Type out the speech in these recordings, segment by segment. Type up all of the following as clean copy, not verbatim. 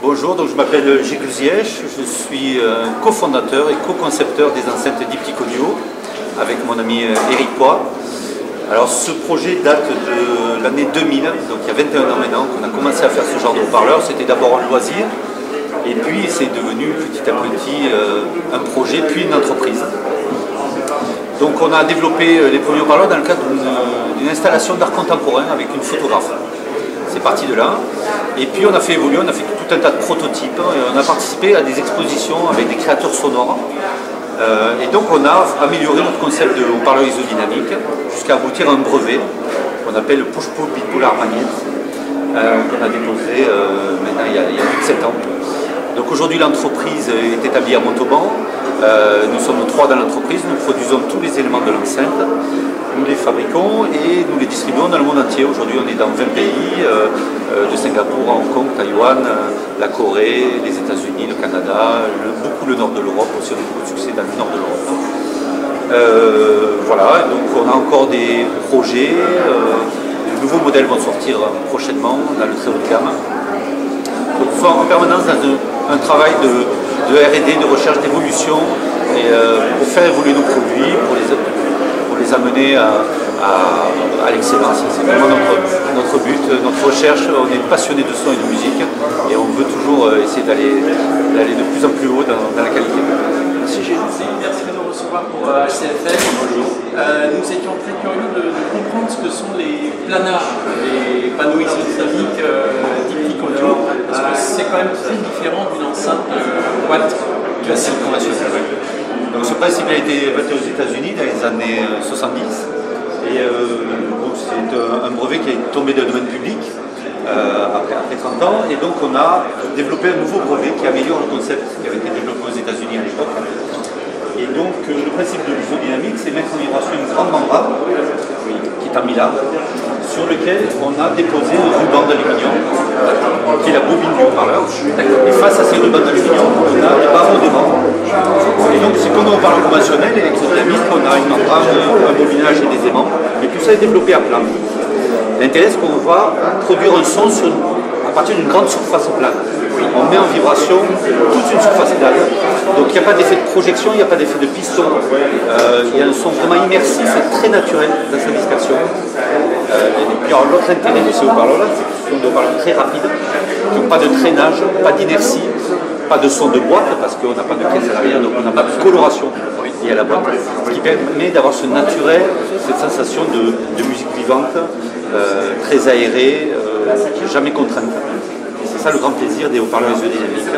Bonjour, donc je m'appelle Gilles Zièche, je suis cofondateur et co-concepteur des enceintes Diptyque Audio avec mon ami Eric Poix. Alors ce projet date de l'année 2000, donc il y a 21 ans maintenant qu'on a commencé à faire ce genre de haut-parleur. C'était d'abord un loisir et puis c'est devenu petit à petit un projet puis une entreprise. Donc on a développé les premiers haut-parleurs dans le cadre d'une installation d'art contemporain avec une photographe. C'est parti de là. Et puis on a fait évoluer, on a fait tout un tas de prototypes. Et on a participé à des expositions avec des créateurs sonores. Et donc on a amélioré notre concept de haut-parleur isodynamique jusqu'à aboutir à un brevet qu'on appelle le Push-Pull Bipolar Magnet, qu'on a déposé maintenant il y a plus de 7 ans. Donc aujourd'hui l'entreprise est établie à Montauban. Nous sommes 3 dans l'entreprise, nous produisons tous les éléments de l'enceinte. Nous les fabriquons et nous les distribuons dans le monde entier. Aujourd'hui, on est dans 20 pays, de Singapour à Hong Kong, Taïwan, la Corée, les États-Unis, le Canada, beaucoup le nord de l'Europe, aussi on a beaucoup de succès dans le nord de l'Europe. Voilà, donc on a encore des projets, de nouveaux modèles vont sortir prochainement dans le très haut de gamme. Donc nous sommes en permanence dans un travail de R&D, de recherche, d'évolution, pour faire évoluer nos produits, pour les amener à l'excellence. C'est vraiment notre but, notre recherche. On est passionné de son et de musique et on veut toujours essayer d'aller de plus en plus haut dans la qualité. Merci Gilles, merci de nous recevoir pour HCFM. Bonjour. Nous étions très curieux de comprendre ce que sont les planards, les panneaux isodynamiques Diptyque Audio, parce que c'est quand même très différent d'une enceinte Watt classique conventionnelle. Donc ce principe a été inventé aux États-Unis dans les années 70 et c'est un brevet qui est tombé dans le domaine public après 30 ans, et donc on a développé un nouveau brevet qui améliore le concept qui avait été développé aux États-Unis à l'époque. Et donc le principe de l'isodynamique, c'est mettre en vibration une grande membrane qui est en mylar, sur lequel on a déposé un ruban d'aluminium qui est la bobine du haut-parleur, et face à ces rubans d'aluminium on a des barreaux d'aimants. Et donc c'est comme un haut-parleur conventionnel électrodynamique, on a une membrane, un bobinage et des aimants, et tout ça est développé à plat. L'intérêt, c'est qu'on va produire un son à partir d'une grande surface plane. On met en vibration toute une surface plane. Donc il n'y a pas d'effet de projection, il n'y a pas d'effet de piston. Il y a un son vraiment immersif et très naturel dans sa dispersion. Et puis l'autre intérêt de ces haut-parleurs-là, c'est que ce sont des haut-parleurs très rapides, qui n'ont pas de traînage, pas d'inertie, pas de son de boîte, parce qu'on n'a pas de caisse à l'arrière, donc on n'a pas de coloration liée à la boîte. Ce qui permet d'avoir ce naturel, cette sensation de musique vivante, très aérée, jamais contrainte. Et c'est ça le grand plaisir des haut-parleurs isodynamiques.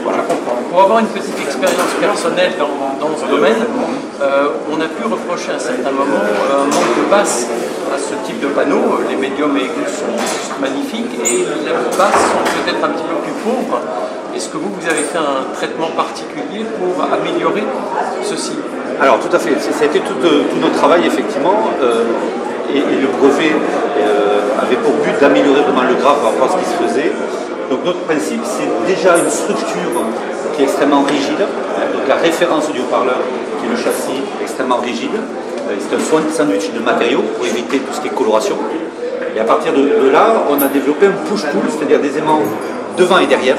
Voilà. Pour avoir une petite expérience personnelle dans ce domaine, on a pu reprocher à un certain moment un manque de basse à ce type de panneaux. Les médiums et aigus sont magnifiques et les basses sont peut-être un petit peu plus pauvres. Est-ce que vous avez fait un traitement particulier pour améliorer ceci? Alors tout à fait, ça a été tout notre travail effectivement, et le brevet avait pour but d'améliorer vraiment le grave par rapport à ce qui se faisait. Donc notre principe, c'est déjà une structure qui est extrêmement rigide, donc la référence du haut-parleur qui est le châssis extrêmement rigide, c'est un sandwich de matériaux pour éviter tout ce qui est coloration. Et à partir de là, on a développé un push-pull, c'est-à-dire des aimants devant et derrière,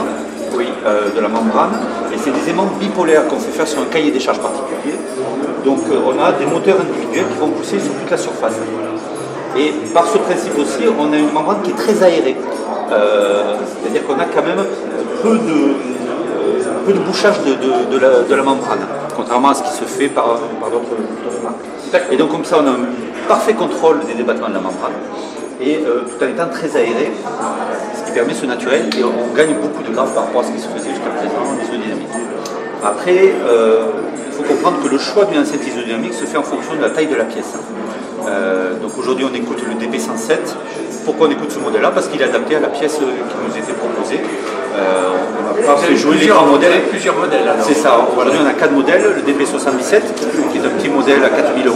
de la membrane, et c'est des aimants bipolaires qu'on fait faire sur un cahier des charges particulier. Donc on a des moteurs individuels qui vont pousser sur toute la surface. Et par ce principe aussi, on a une membrane qui est très aérée. C'est-à-dire qu'on a quand même peu de bouchage de la membrane, contrairement à ce qui se fait par d'autres marques. Et donc comme ça, on a un parfait contrôle des débattements de la membrane, et tout en étant très aéré, ce qui permet ce naturel, et on gagne beaucoup de grave par rapport à ce qui se faisait jusqu'à présent en isodynamique. Après, il faut comprendre que le choix d'une enceinte isodynamique se fait en fonction de la taille de la pièce. Donc aujourd'hui on écoute le DP107. Pourquoi on écoute ce modèle-là? Parce qu'il est adapté à la pièce qui nous était proposée. On n'a pas fait jouer les grands modèles. Plusieurs modèles. C'est ça. Aujourd'hui on a 4 modèles. Le DP77 qui est un petit modèle à 4000 €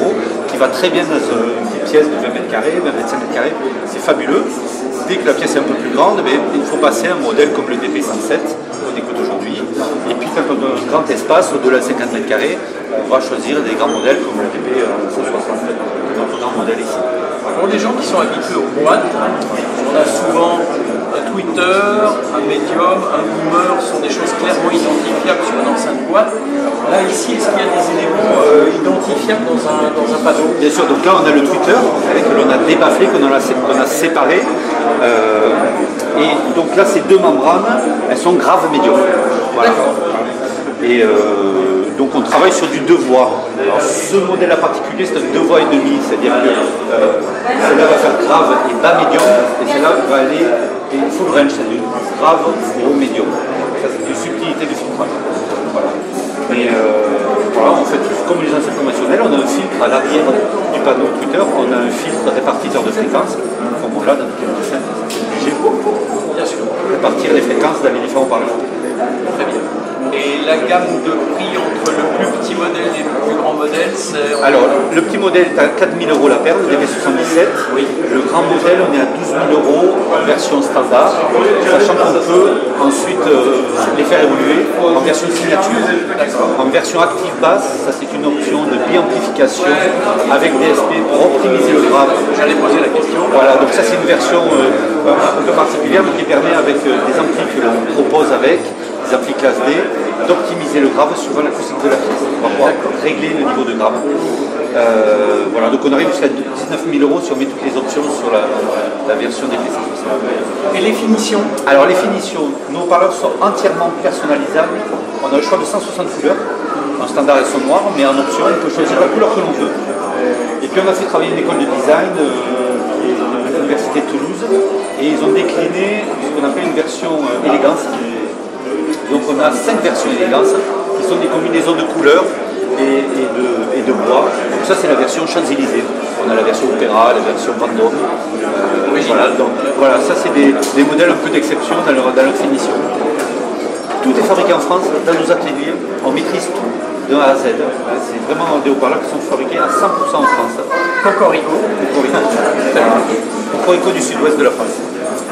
qui va très bien dans une petite pièce de 20 mètres carrés, 25 mètres carrés. C'est fabuleux. Dès que la pièce est un peu plus grande, il faut passer à un modèle comme le DP107 qu'on écoute aujourd'hui. Et puis quand on a un grand espace, au-delà de 50 mètres carrés, on va choisir des grands modèles comme le DP160. Notre grand modèle ici. Pour les gens qui sont habitués aux boîtes, on a souvent Twitter, un Medium, un Boomer sont des choses clairement identifiables sur une enceinte boîte. Là, ici, est-ce qu'il y a des éléments identifiables dans un panneau? Bien sûr, donc là on a le Twitter que l'on a débafflé, qu'on a séparé. Et donc là, ces deux membranes, elles sont graves médium. Voilà. Et donc on travaille sur du 2 voies. Alors, ce modèle en particulier, c'est un 2 voies et demi, c'est-à-dire que celle-là va faire grave et bas médium, et celle-là va aller full range, c'est-à-dire grave et haut médium. Ça, c'est une subtilité du filtrage. Voilà. Et voilà, en fait, comme les enceintes conventionnelles, on a un filtre à l'arrière du panneau Twitter, on a un filtre répartiteur de fréquences, comme on l'a dans les enceintes, c'est obligé pour Bien sûr. répartir les fréquences dans les différents parleurs. Très bien. Et la gamme de prix entre le plus petit modèle et le plus grand modèle, c'est... Alors, le petit modèle est à 4 000 € la paire, le DV77. Oui. Le grand modèle, on est à 12 000 € en version standard, sachant qu'on peut ensuite les faire évoluer en version signature. En version active basse, ça c'est une option de biamplification avec DSP pour optimiser le grave. J'allais poser la question. Voilà, donc ça c'est une version un peu particulière, mais qui permet avec des amplis que l'on propose avec, des amplis classe D, d'optimiser le grave suivant l'acoustique de la pièce. On va pouvoir régler le niveau de grave. Voilà, donc on arrive jusqu'à 19 000 € si on met toutes les options sur la version des PC60. Et les finitions? Alors les finitions, nos haut-parleurs sont entièrement personnalisables. On a le choix de 160 couleurs. En standard, elles sont noires, mais en option, on peut choisir la couleur que l'on veut. Et puis on a fait travailler une école de design à l'université de Toulouse, et ils ont décliné ce qu'on appelle une version élégance. Donc on a 5 versions élégance qui sont des combinaisons de couleurs et de bois. Donc ça c'est la version Champs-Élysées. On a la version Opéra, la version Vendôme. Voilà, donc voilà, ça c'est des modèles un peu d'exception dans leur finition. Tout est fabriqué en France, dans nos ateliers. On maîtrise tout de A à Z. C'est vraiment des haut-parleurs qui sont fabriqués à 100% en France. Cocorico. Cocorico du sud-ouest de la France.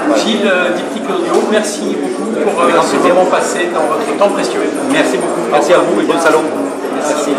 Voilà. Gilles Diptyque Audio, merci beaucoup pour ce moment passé dans votre temps précieux. Merci beaucoup. Merci à vous et bon salon. Merci.